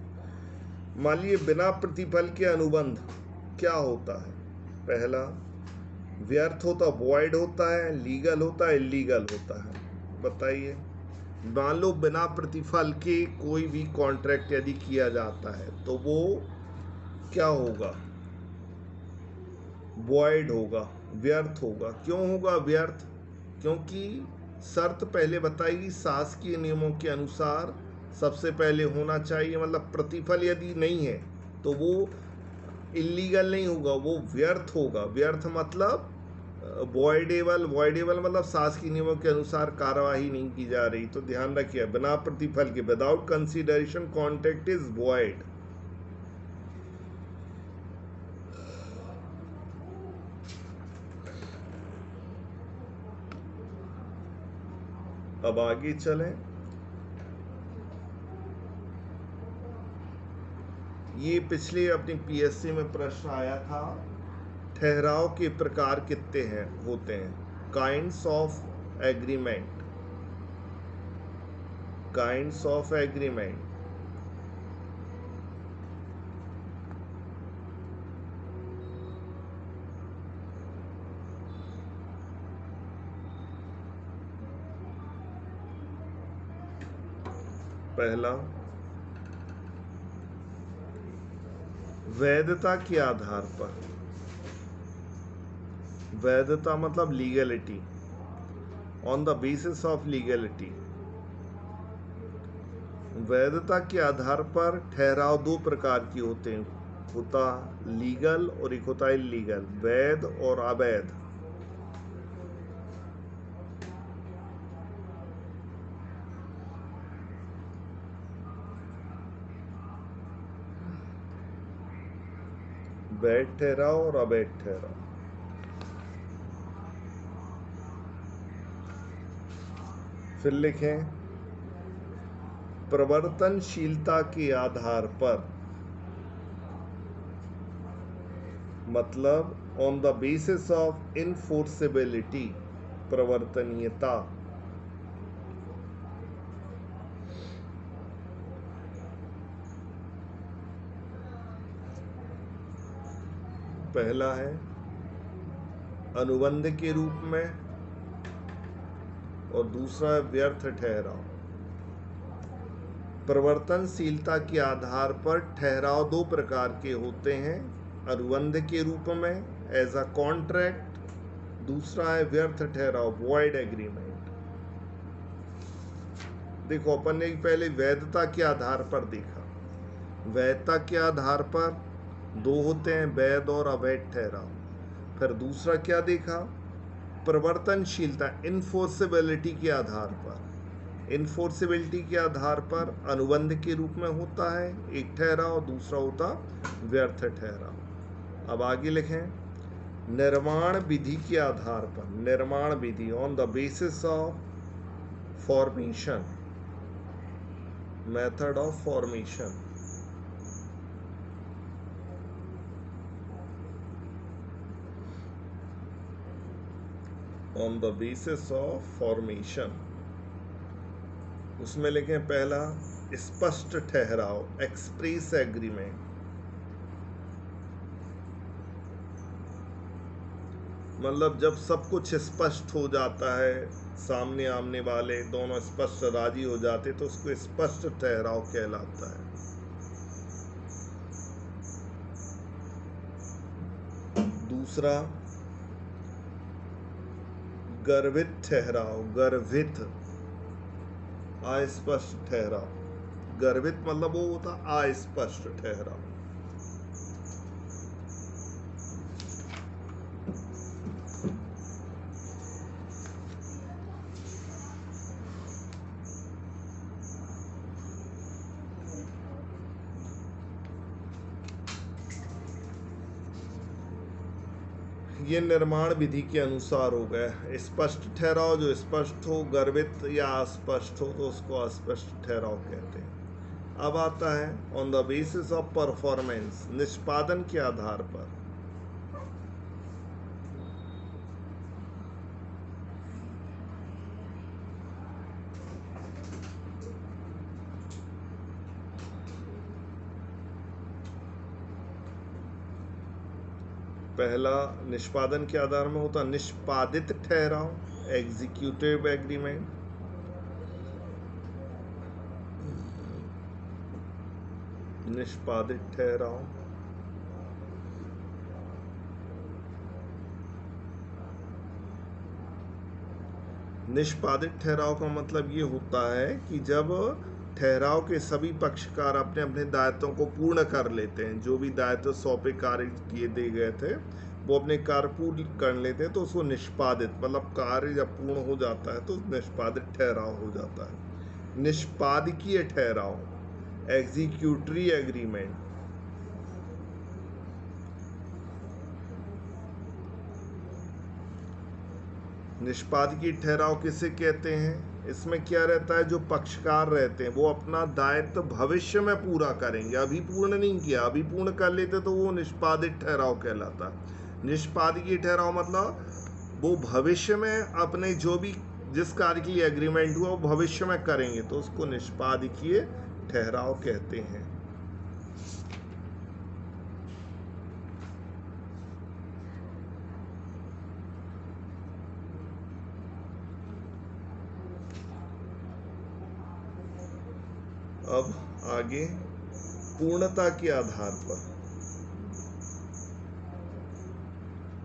Speaker 1: मान लीजिए बिना प्रतिफल के अनुबंध क्या होता है? पहला व्यर्थ होता, वॉइड होता है, लीगल होता है, इलीगल होता है। बताइए। मान लो बिना प्रतिफल के कोई भी कॉन्ट्रैक्ट यदि किया जाता है तो वो क्या होगा? वॉइड होगा, व्यर्थ होगा। क्यों होगा व्यर्थ? क्योंकि शर्त पहले बताएगी शासकीय नियमों के अनुसार सबसे पहले होना चाहिए। मतलब प्रतिफल यदि नहीं है तो वो इलीगल नहीं होगा, वो व्यर्थ होगा। व्यर्थ मतलब वॉइडेबल, वॉइडेबल मतलब शासकीय नियमों के अनुसार कार्यवाही नहीं की जा रही। तो ध्यान रखिए, बिना प्रतिफल के, without consideration contract is void. अब आगे चलें। ये पिछले अपनी पीएससी में प्रश्न आया था, ठहराव के प्रकार कितने हैं होते हैं? Kinds of agreement, kinds of agreement. पहला वैधता के आधार पर, वैधता मतलब legality, on the basis of legality. वैधता के आधार पर ठहराव दो प्रकार के होते हैं, होता लीगल और एक होता इलीगल, वैध और अवैध। वैध ठहराव और अवैध ठहराव। फिर लिखें प्रवर्तनशीलता के आधार पर, मतलब ऑन द बेसिस ऑफ इनफोर्सेबिलिटी, प्रवर्तनीयता। पहला है अनुबंध के रूप में और दूसरा व्यर्थ ठहराव। प्रवर्तनशीलता के आधार पर ठहराव दो प्रकार के होते हैं, अनुबंध के रूप में एज अ कॉन्ट्रैक्ट, दूसरा है व्यर्थ ठहराव, वॉइड एग्रीमेंट। देखो अपन ने पहले वैधता के आधार पर देखा, वैधता के आधार पर दो होते हैं, वैध और अवैध ठहराव। फिर दूसरा क्या देखा? प्रवर्तनशीलता, इनफोर्सेबिलिटी के आधार पर। इनफोर्सेबिलिटी के आधार पर अनुबंध के रूप में होता है एक ठहराव, दूसरा होता व्यर्थ ठहराव। अब आगे लिखें निर्माण विधि के आधार पर, निर्माण विधि on the basis of formation, method of formation. On the basis of formation, उसमें लिखें पहला स्पष्ट ठहराव, एक्सप्रेस एग्रीमेंट। मतलब जब सब कुछ स्पष्ट हो जाता है, सामने आमने वाले दोनों स्पष्ट राजी हो जाते, तो उसको स्पष्ट ठहराव कहलाता है। दूसरा, गर्भित ठहराव। गर्भित, अस्पष्ट ठहराव। गर्भित मतलब वो होता अस्पष्ट ठहराव। ये निर्माण विधि के अनुसार हो गया। स्पष्ट ठहराव जो स्पष्ट हो, गर्भित या अस्पष्ट हो तो उसको अस्पष्ट ठहराव कहते हैं। अब आता है on the basis of performance, निष्पादन के आधार पर। पहला निष्पादन के आधार में होता निष्पादित ठहराव, एग्जीक्यूटिव एग्रीमेंट। निष्पादित ठहराव। निष्पादित ठहराव का मतलब ये होता है कि जब ठहराव के सभी पक्षकार अपने अपने दायित्वों को पूर्ण कर लेते हैं, जो भी दायित्व सौंपे कार्य किए दे गए थे वो अपने कार्य पूर्ण कर लेते हैं, तो उसको निष्पादित मतलब कार्य जब पूर्ण हो जाता है तो निष्पादित ठहराव हो जाता है। निष्पादकीय ठहराव, एग्जीक्यूटरी एग्रीमेंट। निष्पादकीय ठहराव किसे कहते हैं? इसमें क्या रहता है, जो पक्षकार रहते हैं वो अपना दायित्व भविष्य में पूरा करेंगे, अभी पूर्ण नहीं किया, अभी पूर्ण कर लेते तो वो निष्पादित ठहराव कहलाता है। निष्पादकीय ठहराव मतलब वो भविष्य में अपने जो भी जिस कार्य के लिए एग्रीमेंट हुआ वो भविष्य में करेंगे, तो उसको निष्पादकीय ठहराव कहते हैं। अब आगे पूर्णता के आधार पर,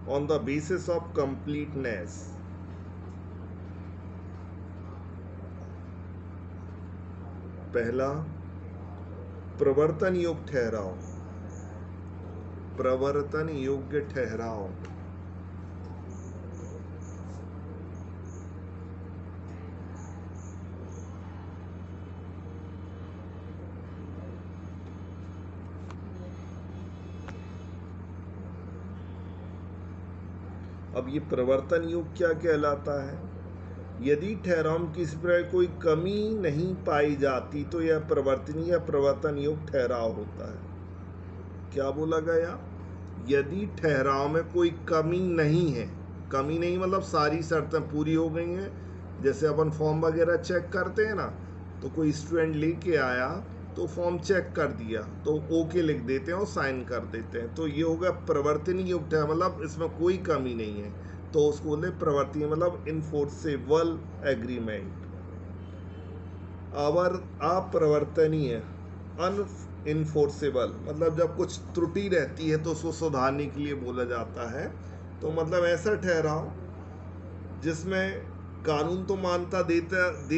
Speaker 1: on the basis of completeness. पहला प्रवर्तन योग्य ठहराव। प्रवर्तन योग्य ठहराव। अब ये प्रवर्तन योग क्या कहलाता है? यदि ठहराव में किसी प्रकार कोई कमी नहीं पाई जाती तो यह प्रवर्तनीय या प्रवर्तन योग ठहराव होता है। क्या बोला गया? यदि ठहराव में कोई कमी नहीं है, कमी नहीं मतलब सारी शर्तें पूरी हो गई हैं, जैसे अपन फॉर्म वगैरह चेक करते हैं ना, तो कोई स्टूडेंट लेके आया तो फॉर्म चेक कर दिया तो ओके लिख देते हैं और साइन कर देते हैं, तो ये होगा प्रवर्तनीय योग ठहराव, मतलब इसमें कोई कमी नहीं है, तो उसको बोले प्रवर्तनीय मतलब इनफोर्सेबल एग्रीमेंट। और अप्रवर्तनीय अनइनफोर्सेबल मतलब जब कुछ त्रुटि रहती है तो उसको सुधारने के लिए बोला जाता है। तो मतलब ऐसा ठहराव जिसमें कानून तो मान्यता दे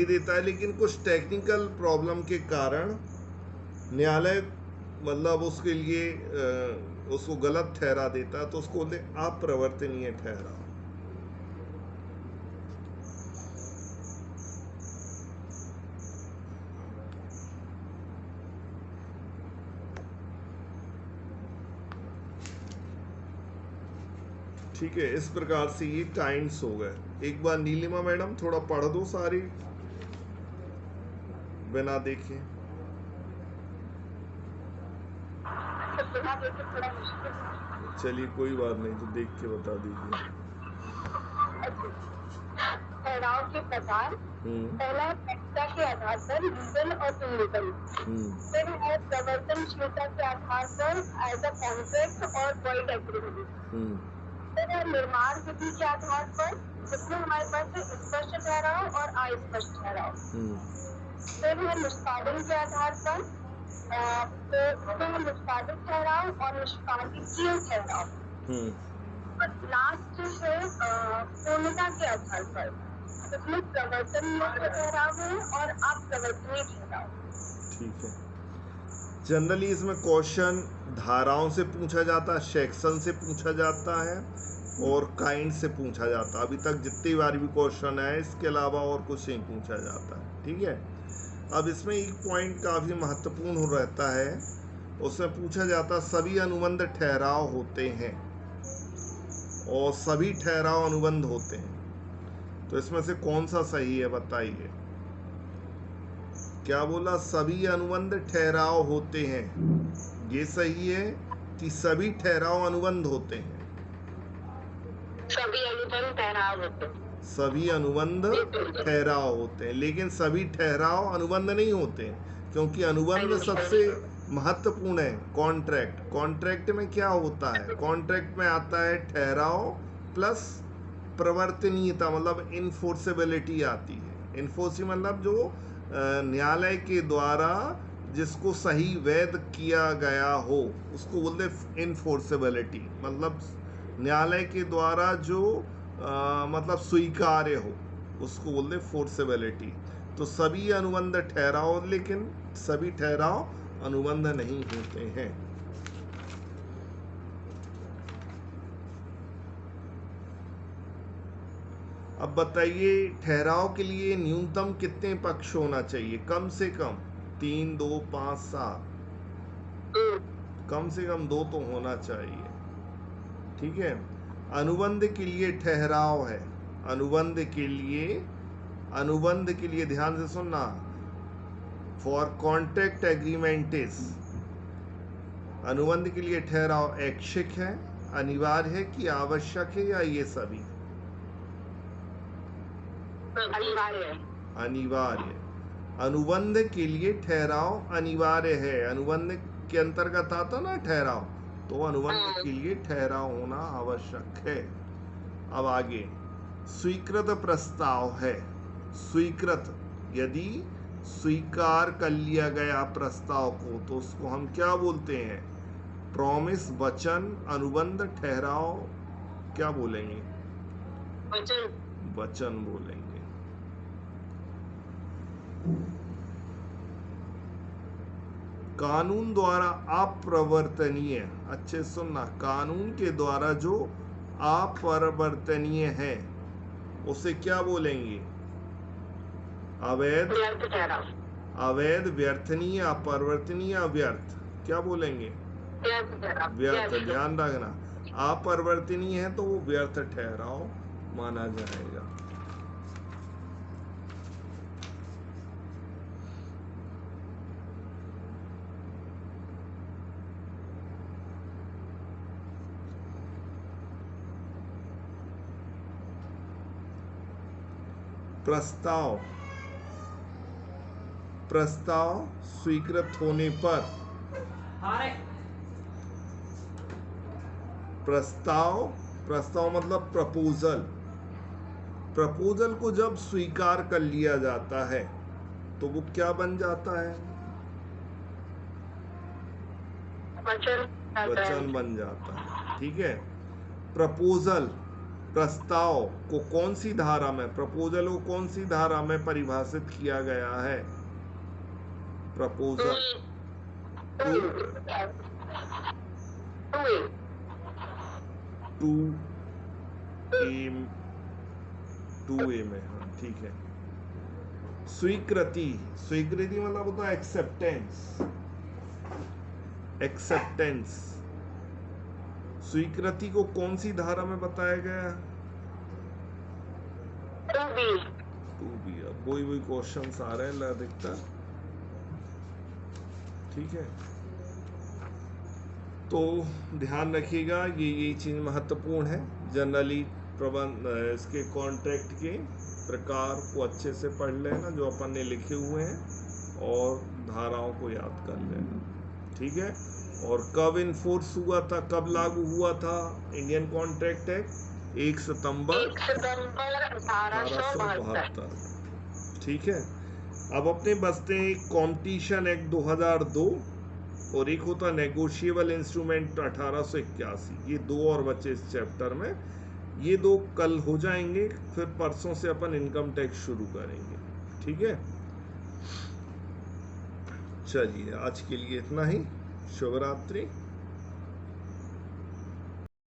Speaker 1: देता है लेकिन कुछ टेक्निकल प्रॉब्लम के कारण न्यायालय मतलब उसके लिए उसको गलत ठहरा देता है, तो उसको बोलते अप्रवर्तनीय ठहराव। ठीक है, इस प्रकार से ये काइंड्स हो गए। एक बार नीलिमा मैडम थोड़ा पढ़ दो सारी बिना देखे। चलिए कोई बात नहीं, तो देख के बता दीजिए।
Speaker 2: ठहराव के प्रकार, पहला वैधता के आधार पर लीगल और इलीगल, फिर है प्रवर्तनशीलता के आधार पर एज अ कॉन्ट्रैक्ट और वॉइड एग्रीमेंट, निर्माण विधि के आधार पर जिसमें हमारे पास है स्पष्ट ठहराव और अस्पष्ट ठहराव। फिर है निष्पादन के आधार पर तो है निष्पादित ठहराव और निष्पादकीय ठहराव। और लास्ट है पूर्णता के आधार पर जिसमें प्रवर्तनीय ठहराव है और अप्रवर्तनीय ठहराव।
Speaker 1: ठीक है। जनरली इसमें क्वेश्चन धाराओं से पूछा जाता है, सेक्शन से पूछा जाता है और काइंड से पूछा जाता है। अभी तक जितनी बार भी क्वेश्चन है इसके अलावा और कुछ नहीं पूछा जाता है। ठीक है। अब इसमें एक पॉइंट काफ़ी महत्वपूर्ण हो रहता है, उसमें पूछा जाता सभी अनुबंध ठहराव होते हैं और सभी ठहराव अनुबंध होते हैं, तो इसमें से कौन सा सही है बताइए। क्या बोला? सभी अनुबंध ठहराव होते हैं, ये सही है कि सभी ठहराव अनुबंध होते हैं?
Speaker 2: सभी अनुबंध ठहराव होते हैं।
Speaker 1: सभी अनुबंध ठहराव होते हैं, लेकिन सभी ठहराव अनुबंध नहीं होते हैं, क्योंकि अनुबंध सबसे महत्वपूर्ण है। कॉन्ट्रैक्ट, कॉन्ट्रैक्ट में क्या होता है? कॉन्ट्रैक्ट में आता है ठहराव प्लस प्रवर्तनीयता, मतलब इनफोर्सेबिलिटी आती है। इनफोर्स मतलब जो न्यायालय के द्वारा जिसको सही वैध किया गया हो उसको बोलते इनफोर्सेबिलिटी, मतलब न्यायालय के द्वारा जो मतलब स्वीकार्य हो उसको बोलते फोर्सेबिलिटी। तो सभी अनुबंध ठहराव, लेकिन सभी ठहराव अनुबंध नहीं होते हैं। अब बताइए ठहराव के लिए न्यूनतम कितने पक्ष होना चाहिए? कम से कम 3, 2, 5, 7, कम से कम 2 तो होना चाहिए। ठीक है। अनुबंध के लिए ठहराव है, अनुबंध के लिए ध्यान से सुनना, फॉर कॉन्ट्रैक्ट एग्रीमेंट इज, अनुबंध के लिए ठहराव ऐच्छिक है, अनिवार्य है कि आवश्यक है, या ये सभी? अनिवार्य। अनुबंध के लिए ठहराव अनिवार्य है, अनुबंध के अंतर्गत आता ना ठहराव, तो अनुबंध के लिए ठहराव होना आवश्यक है। अब आगे स्वीकृत प्रस्ताव है, स्वीकृत, यदि स्वीकार कर लिया गया प्रस्ताव को तो उसको हम क्या बोलते हैं? प्रॉमिस, वचन, अनुबंध, ठहराव, क्या बोलेंगे? वचन बोलेंगे। कानून द्वारा अप्रवर्तनीय, अच्छे सुनना, कानून के द्वारा जो अपरिवर्तनीय है उसे क्या बोलेंगे? अवैध, अवैध, व्यर्थनीय, अपरिवर्तनीय, अव्यर्थ, क्या बोलेंगे? व्यर्थ। ध्यान रखना, अपरिवर्तनीय है तो वो व्यर्थ ठहराव माना जाएगा। प्रस्ताव, प्रस्ताव स्वीकृत होने पर, प्रस्ताव मतलब प्रपोजल, प्रपोजल को जब स्वीकार कर लिया जाता है तो वो क्या बन जाता है? वचन बन जाता है। ठीक है। प्रपोजल, प्रस्ताव को कौन सी धारा में, प्रपोजल को कौन सी धारा में परिभाषित किया गया है? प्रपोजल 2A में। हाँ ठीक है। स्वीकृति, स्वीकृति मतलब होता है एक्सेप्टेंस, एक्सेप्टेंस। स्वीकृति को कौन सी धारा में बताया गया? 2B। अब वही क्वेश्चन आ रहे हैं अधिकतर। ठीक है। तो ध्यान रखिएगा, ये चीज महत्वपूर्ण है। जनरली प्रबंध इसके कॉन्ट्रैक्ट के प्रकार को अच्छे से पढ़ लेना जो अपन ने लिखे हुए हैं, और धाराओं को याद कर लेना। ठीक है। और कब इन्फोर्स हुआ था, कब लागू हुआ था इंडियन कॉन्ट्रैक्ट एक्ट? 1 सितंबर 1872। ठीक है। अब अपने बसते हैं कॉम्पिटिशन एक्ट 2002 और एक होता नेगोशिएबल इंस्ट्रूमेंट 1881। ये 2 और बचे इस चैप्टर में, ये 2 कल हो जाएंगे, फिर परसों से अपन इनकम टैक्स शुरू करेंगे। ठीक है, चलिए आज के लिए इतना ही। शुभ रात्रि।